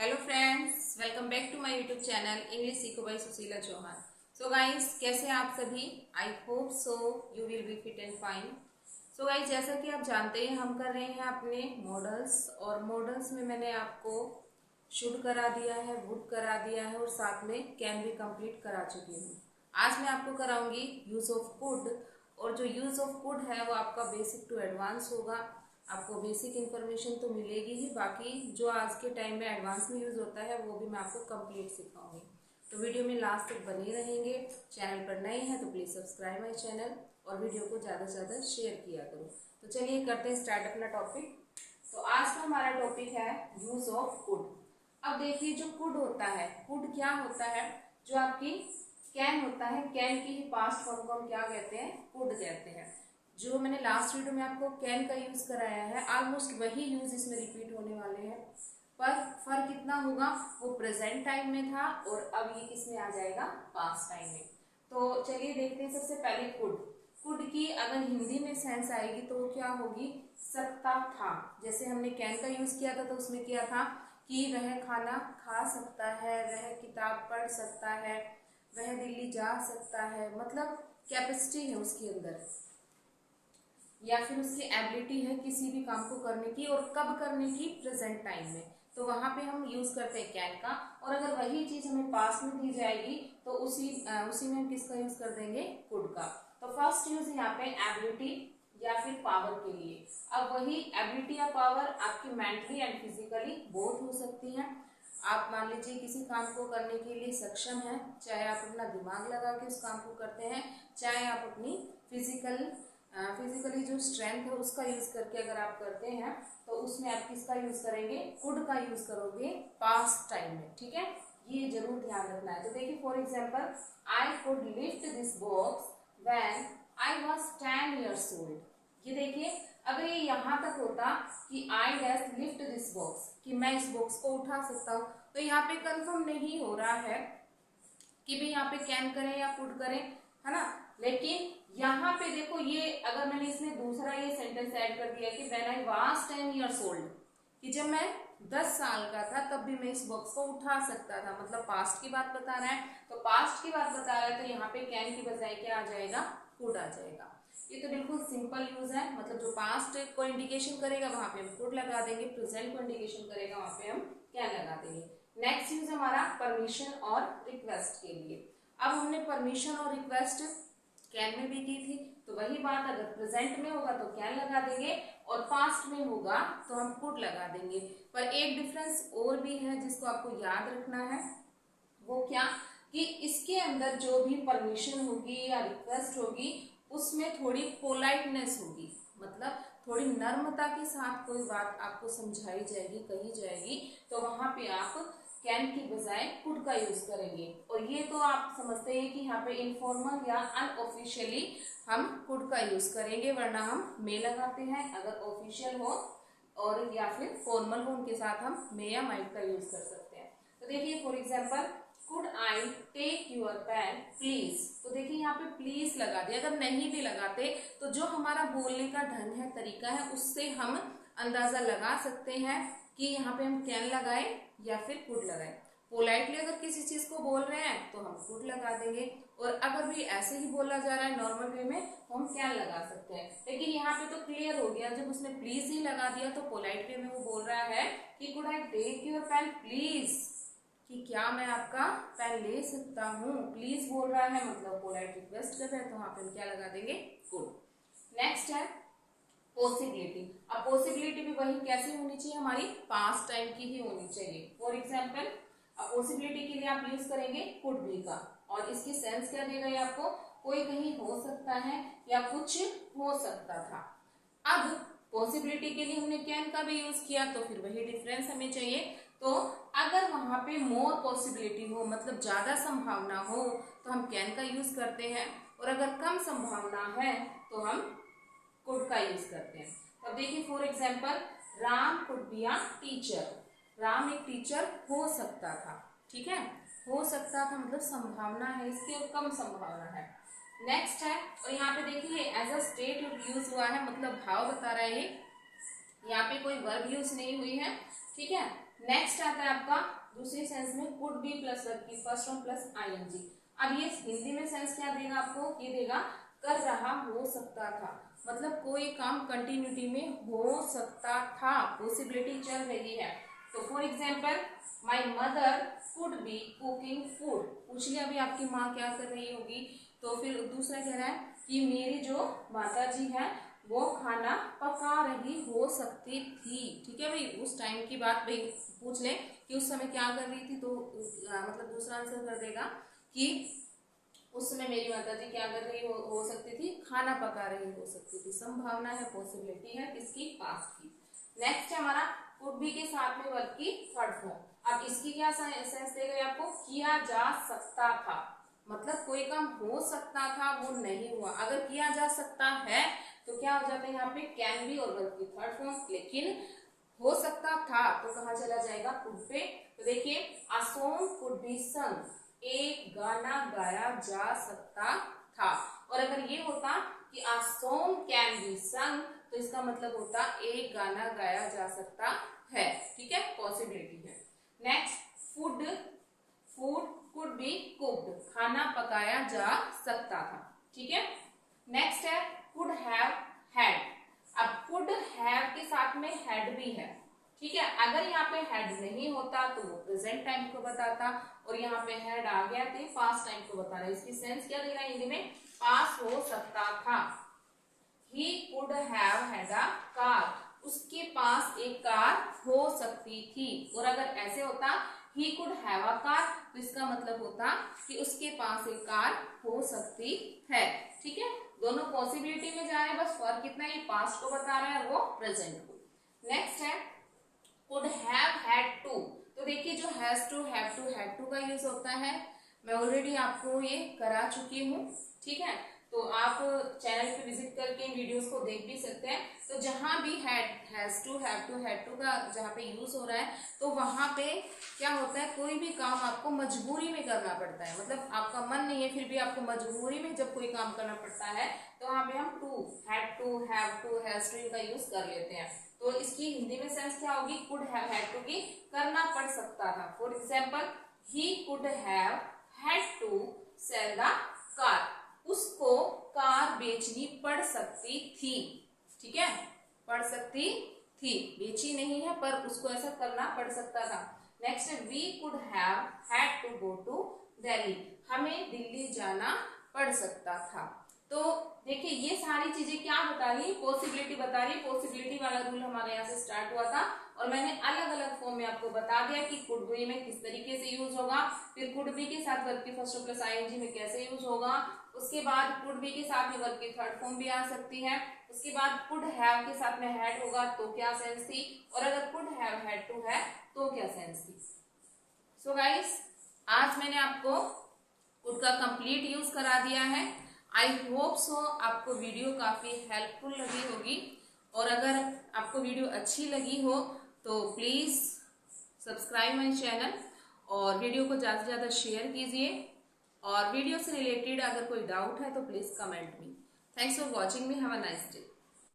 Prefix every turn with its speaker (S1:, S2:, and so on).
S1: Hello friends, welcome back to my YouTube channel English सीखो by Sushila Chauhan. So guys, कैसे हैं आप सभी? I hope so you will be fit and fine. So guys, जैसा कि आप जानते हैं हम कर रहे हैं अपने मॉडल्स, और मॉडल्स में मैंने आपको शुड करा दिया है, वुड करा दिया है और साथ में कैन भी कंप्लीट करा चुकी हूँ। आज मैं आपको कराऊंगी यूज ऑफ कुड, और जो यूज ऑफ कुड है वो आपका बेसिक टू एडवांस होगा। आपको बेसिक इन्फॉर्मेशन तो मिलेगी ही, बाकी जो आज के टाइम में एडवांस में यूज होता है वो भी मैं आपको कंप्लीट सिखाऊंगी। तो वीडियो में लास्ट तक बने रहेंगे। चैनल पर नए हैं तो प्लीज सब्सक्राइब माई चैनल और वीडियो को ज़्यादा से ज़्यादा शेयर किया करो। तो चलिए करते हैं स्टार्ट अपना टॉपिक। तो आज का हमारा टॉपिक है यूज ऑफ कुड। अब देखिए, जो कुड होता है, कुड क्या होता है? जो आपकी कैन होता है, कैन की ही पास्ट फॉर्म को हम क्या कहते हैं? कुड कहते हैं। जो मैंने लास्ट वीडियो में आपको कैन का यूज कराया है, ऑलमोस्ट वही यूज इसमें रिपीट होने वाले हैं, पर फर्क कितना होगा? वो प्रेजेंट टाइम में था और अब ये किसमें आ जाएगा? पास्ट टाइम में। तो चलिए देखते हैं। सबसे पहले कुड। कुड की अगर हिंदी में सेंस आएगी तो वो क्या होगी? सकता था। जैसे हमने कैन का यूज किया था तो उसमें क्या था कि वह खाना खा सकता है, वह किताब पढ़ सकता है, वह दिल्ली जा सकता है। मतलब कैपेसिटी है उसके अंदर, या फिर उसकी एबिलिटी है किसी भी काम को करने की, और कब करने की? प्रेजेंट टाइम में। तो वहां पे हम यूज करते हैं कैन का। और अगर वही चीज हमें पास में दी जाएगी तो उसी में हम किसका यूज कर देंगे? कुड का। तो फर्स्ट यूज यहाँ पे एबिलिटी या फिर पावर के लिए। अब वही एबिलिटी या पावर आपकी मेंटली एंड फिजिकली बोथ हो सकती है। आप मान लीजिए किसी काम को करने के लिए सक्षम है, चाहे आप अपना दिमाग लगा के उस काम को करते हैं, चाहे आप अपनी फिजिकली जो स्ट्रेंथ है उसका यूज करके अगर आप करते हैं, तो उसमें आप किसका यूज करेंगे? कुड का यूज करोगे पास्ट टाइम में। ठीक है, ये जरूर ध्यान रखना है। तो देखिए, for example, I could lift this box when I was 10 years old। ये देखिए, अगर ये यहाँ तक होता कि I has lift this box, कि मैं इस बॉक्स को उठा सकता हूँ, तो यहाँ पे कंफर्म नहीं हो रहा है कि भाई यहाँ पे कैन करें या कुड करें, है ना। लेकिन यहाँ पे देखो, ये अगर मैंने इसमें दूसरा ये सेंटेंस ऐड कर दिया कि when I was 10 years old, कि जब मैं 10 साल का था तब भी मैं इस बॉक्स को उठा सकता था, मतलब पास्ट की बात बता रहा है। तो पास्ट की बात बता रहा है तो यहाँ पे कैन की बजाय क्या आ जाएगा? कुड आ जाएगा। ये तो बिल्कुल सिंपल यूज है, मतलब जो पास्ट को इंडिकेशन करेगा वहां पे हम कुड लगा देंगे, प्रेजेंट को इंडिकेशन करेगा वहां पे हम कैन लगा देंगे। नेक्स्ट यूज हमारा परमिशन और रिक्वेस्ट के लिए। अब हमने परमिशन और रिक्वेस्ट कैन में भी की थी, तो वही बात, अगर प्रेजेंट में होगा तो कैन लगा देंगे और पास्ट में होगा तो हम कुड लगा देंगे। पर एक डिफरेंस और भी है जिसको आपको याद रखना है। वो क्या? कि इसके अंदर जो भी परमिशन होगी या रिक्वेस्ट होगी उसमें थोड़ी पोलाइटनेस होगी, मतलब थोड़ी नम्रता के साथ कोई बात आपको समझाई जाएगी, कही जाएगी, तो वहां पे आप कैन की बजाय कुड का यूज करेंगे। और ये तो आप समझते हैं कि यहाँ पे इनफॉर्मल या अनऑफिशियली हम कुड का यूज करेंगे, वरना हम मे लगाते हैं अगर ऑफिशियल हो, और या फिर फॉर्मल हो उनके साथ हम मे या माइट का यूज कर सकते हैं। तो देखिए, for example, could I take your pen please. तो देखिए यहाँ पे प्लीज लगा दिया। अगर नहीं भी लगाते तो जो हमारा बोलने का ढंग है, तरीका है, उससे हम अंदाजा लगा सकते हैं कि यहाँ पे हम कैन लगाए या फिर कुड लगाए। पोलाइटली अगर किसी चीज को बोल रहे हैं तो हम कुड लगा देंगे, और अगर भी ऐसे ही बोला जा रहा है नॉर्मल वे में तो हम कैन लगा सकते हैं। लेकिन यहाँ पे तो क्लियर हो गया, जब उसने प्लीज ही लगा दिया तो पोलाइट वे में वो बोल रहा है कि could I take your pen please, कि क्या मैं आपका पेन ले सकता हूँ। प्लीज बोल रहा है, मतलब पोलाइट रिक्वेस्ट कर रहे हैं, तो वहां पे हम क्या लगा देंगे? कुड। नेक्स्ट है पॉसिबिलिटी। अब पॉसिबिलिटी भी वही कैसी होनी चाहिए? हमारी पास्ट टाइम की ही होनी चाहिए। फॉर एग्जाम्पल, अब पॉसिबिलिटी के लिए आप यूज करेंगे कुड बी का, और इसकी सेंस क्या देगा ये आपको? कोई कहीं हो सकता है या कुछ हो सकता था। अब पॉसिबिलिटी के लिए हमने कैन का भी यूज किया, तो फिर वही डिफरेंस हमें चाहिए। तो अगर वहां पे मोर पॉसिबिलिटी हो, मतलब ज्यादा संभावना हो, तो हम कैन का यूज करते हैं, और अगर कम संभावना है तो हम कुड का यूज करते हैं। तो अब देखिए, for example, Ram could be a teacher. Ram एक टीचर हो सकता था। ठीक है, हो सकता था मतलब संभावना है इसकी और कम संभावना है। नेक्स्ट है, और यहाँ पे देखिए एज अ स्टेट यूज हुआ है, मतलब भाव बता रहा है ये। यहाँ पे कोई वर्ब यूज नहीं हुई है, ठीक है। नेक्स्ट आता है आपका दूसरी सेंस में कुड बी प्लस वर्ब की फर्स्ट फॉर्म प्लस आईएनजी। अब ये हिंदी में सेंस क्या देगा आपको, ये देगा कर रहा हो सकता था, मतलब कोई काम कंटिन्यूटी में हो सकता था, पॉसिबिलिटी चल रही है। तो for example my mother could be cooking food, पूछ लिया अभी आपकी माँ क्या कर रही होगी, तो फिर दूसरा कह रहा है कि मेरी जो माता जी है वो खाना पका रही हो सकती थी, ठीक है भाई। उस टाइम की बात भाई पूछ ले कि उस समय क्या कर रही थी, तो मतलब दूसरा आंसर कर देगा कि उस समय मेरी माता जी क्या कर रही हो सकती थी, खाना पका रही हो सकती थी। संभावना है, पॉसिबिलिटी है, किसकी, पास्ट की। नेक्स्ट है हमारा कुड बी के साथ में वर्ब की थर्ड फॉर्म। अब इसकी क्या सेंस देगा आपको, किया जा सकता था, मतलब कोई काम हो सकता था वो नहीं हुआ। अगर किया जा सकता है तो क्या हो जाता है यहाँ पे कैन बी और वर्ब की थर्ड फॉर्म, लेकिन हो सकता था तो कहाँ चला जाएगा, कुड पे। तो देखिए अ सॉन्ग कुड बी संग, एक गाना गाया जा सकता था। और अगर ये होता कि अ सॉन्ग कैन बी संग, तो इसका मतलब होता एक गाना गाया जा सकता है, ठीक है, पॉसिबिलिटी है। Next food, food could be cooked, खाना पकाया जा सकता था, ठीक है। नेक्स्ट है कुड हैव हैड। अब कुड हैव के साथ में हैड भी है, ठीक है। अगर यहाँ पे हैड नहीं होता तो वो प्रेजेंट टाइम को बताता, और यहाँ पे हैड आ गया तो पास्ट टाइम को बता रहा है। इसकी सेंस क्या दे रहा है हिंदी में, पास हो सकता था। ही could have had a car, उसके पास एक कार हो सकती थी। और अगर ऐसे होता ही कुड हैव अ कार, तो इसका मतलब होता कि उसके पास एक कार हो सकती है, ठीक है। दोनों पॉसिबिलिटी में जा रहे हैं, बस फर्क कितना है, पास्ट को बता रहा है और वो प्रेजेंट को। नेक्स्ट है कुड हैव हैड टू। तो देखिए जो has to, have to, had to का यूज होता है, मैं ऑलरेडी आपको ये करा चुकी हूँ, ठीक है। तो आप चैनल पे विजिट करके इन वीडियोस को देख भी सकते हैं। तो जहां भी has to, have to, had to का जहाँ पे यूज हो रहा है, तो वहां पे क्या होता है, कोई भी काम आपको मजबूरी में करना पड़ता है, मतलब आपका मन नहीं है फिर भी आपको मजबूरी में जब कोई काम करना पड़ता है, तो वहां पे हम to, had to, have to, has to इनका यूज कर लेते हैं। तो इसकी हिंदी में सेंस क्या होगी, कुड हैव हैड टू की, करना पड़ सकता था। For example he could have had to sell the car, उसको कार बेचनी पड़ सकती थी, ठीक है, पड़ सकती थी, बेची नहीं है पर उसको ऐसा करना पड़ सकता था। Next we could have had to go to Delhi, हमें दिल्ली जाना पड़ सकता था। तो देखिए ये सारी चीजें क्या बता रही है, पॉसिबिलिटी बता रही है। पॉसिबिलिटी वाला रूल हमारे यहाँ से स्टार्ट हुआ था और मैंने अलग अलग फॉर्म में आपको बता दिया कि कुड बी में किस तरीके से यूज होगा, फिर कुड बी के साथ वर्ब की फर्स्ट फॉर्म प्लस आईएनजी में कैसे यूज होगा, उसके बाद कुड बी के साथ में वर्ब की थर्ड फॉर्म भी आ सकती है, उसके बाद कुड हैव के साथ में हैड होगा तो क्या सेंस थी, और अगर कुड हैव हैड टू है तो क्या सेंस थी। सो गाइस आज मैंने आपको कुड का कंप्लीट यूज करा दिया है। आई होप सो आपको वीडियो काफी हेल्पफुल लगी होगी, और अगर आपको वीडियो अच्छी लगी हो तो प्लीज सब्सक्राइब माय चैनल और वीडियो को ज़्यादा से ज़्यादा शेयर कीजिए, और वीडियो से रिलेटेड अगर कोई डाउट है तो please comment me. Thanks for watching me, have a nice day.